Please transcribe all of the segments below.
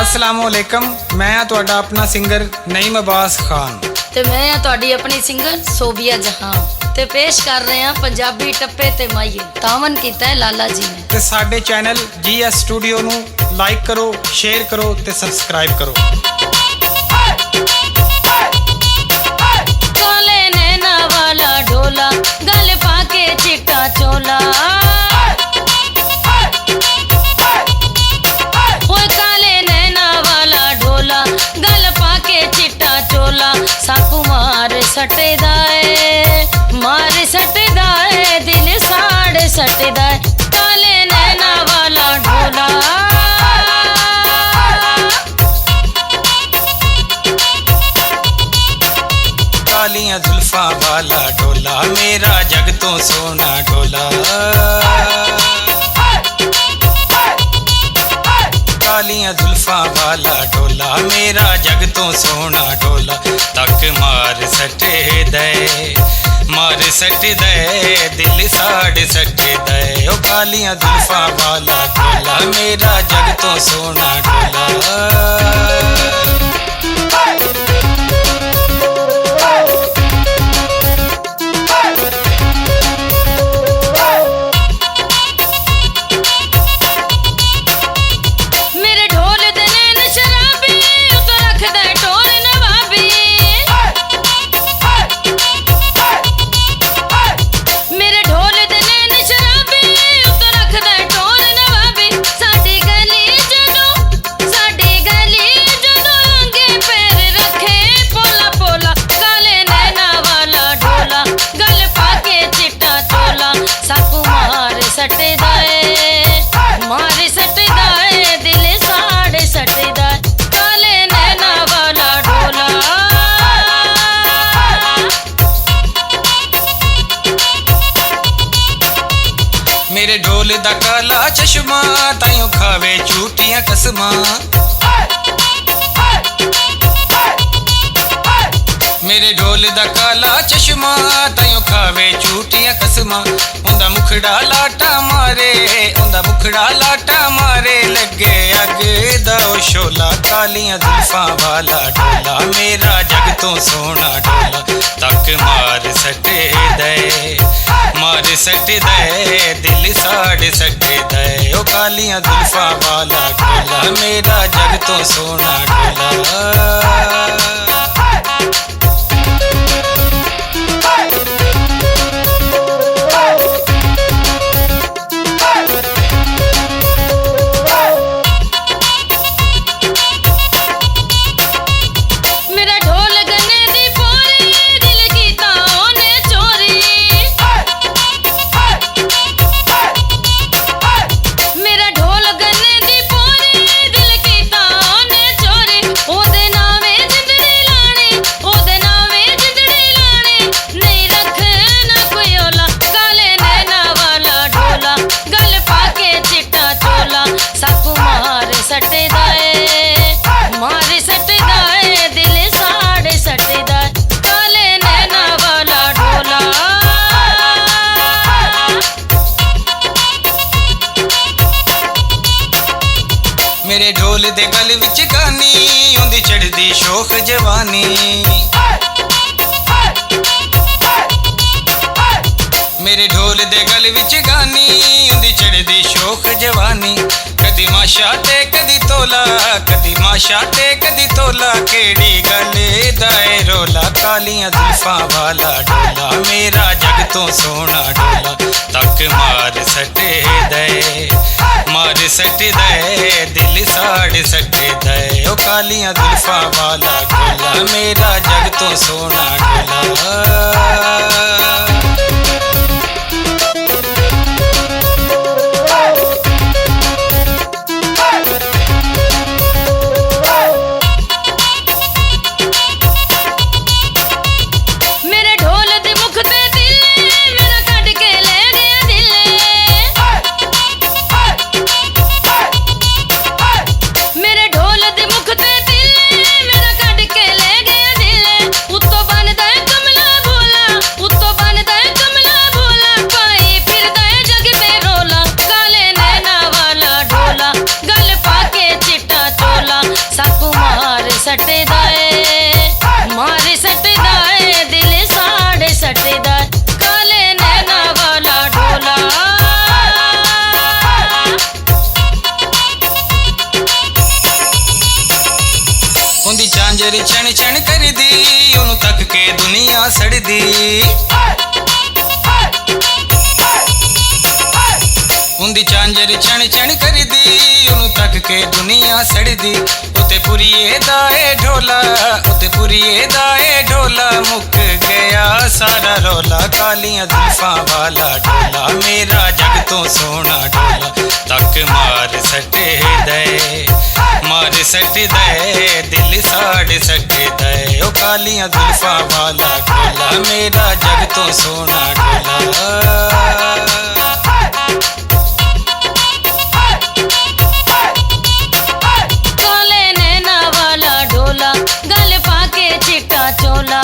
अस्सलामुअलैकुम, मैं तुहाडा अपना सिंगर नईम अब्बास खान ते मैं तुहाडी अपनी सिंगर सोबिया जहां ते पेश कर रहे हैं पंजाबी टप्पे ते माइए तावन कीता है लाला जी ने। ते साडे चैनल GS स्टूडियो नू लाइक करो, शेयर करो ते सब्सक्राइब करो। काले नैना वाला ढोला गल पाके चिट्टा चोला, साकू मार सटदा है दिल साड़ सटदा है, काले नैना वाला ढोला। कालियां जुल्फा वाला ढोला मेरा जग तो सोना ढोला। कालियां जुल्फा वाला ढोला मेरा जग तो सोना ढोला, तक मार सटे दे दिल साड़ सटे दे। ओ कालियां जुल्फा वाला ढोला मेरा जग तो सोना ढोला। मेरे ढोल दा काला चश्मा ताइयों खावे झूठियां कसमां। मेरे ढोल दा काला चश्मा ताइयों खावे झूठियां कसमां। उंदा मुखड़ा लाटा मारे लगे अग दा शोला। कालियां जुल्फां वाला ढोला मेरा जग तो सोना ढोला, तक मार सटे दे दिल साड़ सटे दे। ओ कालियां जुल्फां वाला ढोला मेरा जग तो सोना ढोला। मेरे ढोल दे गल विच गानी उंदी चढ़दी शोख जवानी। मेरे ढोल दे गल विच गानी उंदी चढ़दी शोख जवानी। कदी माशा ते कदी तोला केड़ी गल दाए रोला। कालियां जुल्फां वाला ढोला मेरा जग तो सोना ढोला, तक मार सटे दे दिल साड़ सटे दे। ओ कालियां जुल्फां वाला ढोला मेरा जग तो सोना ढोला। ढोल दे मुख ते दिल मेरा कट के ले गया दिल, उत्तों बनदा दुनिया सड़दी उंदी झांझर छण छण करदी उन्हों तक के दुनिया सड़दी उते पुरिए दाए ढोला उते पुरिए दाए ढोला मुक गया सारा रौला कालियां जुल्फां वाला ढोला मेरा जग तो सोना ढोला तक मार सटे दे दिल साड़ सटे दे ओ कालियां जुल्फां वाला ढोला मेरा जग तो सोना ढोला गल पाके चिट्टा चोला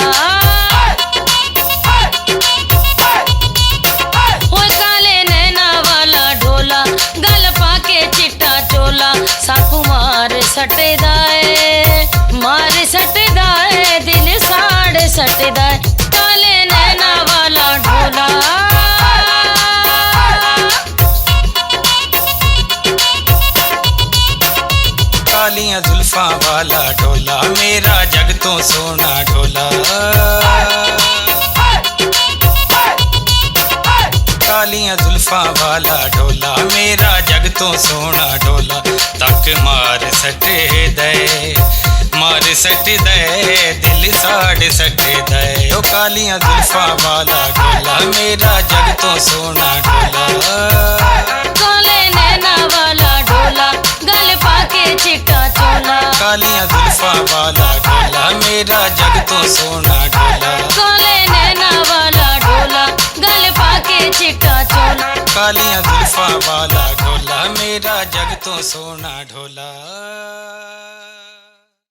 काले नैना वाला ढोला गल पाके चिट्टा चोला साकू मार सटे दाए दिल साड़ सटे दाए काले नैना वाला ढोला कालियां जुल्फां वाला ढोला मेरा जग तो सोना ढोला कालियां जुल्फां वाला ढोला मेरा जग तो सोना ढोला तक मार सटे दे दिल साड़ सटे दे ओ कालियां जुल्फां वाला ढोला मेरा जग तो सोना ढोला काले नैना वाला ढोला गल पाके चिट्टा चोला कालियां जुल्फां वाला ढोला मेरा जग तो सोना ढोला काले नैना वाला ढोला गल पाके चिट्टा चोला कालियां जुल्फां वाला ढोला मेरा जग तो सोना ढोला।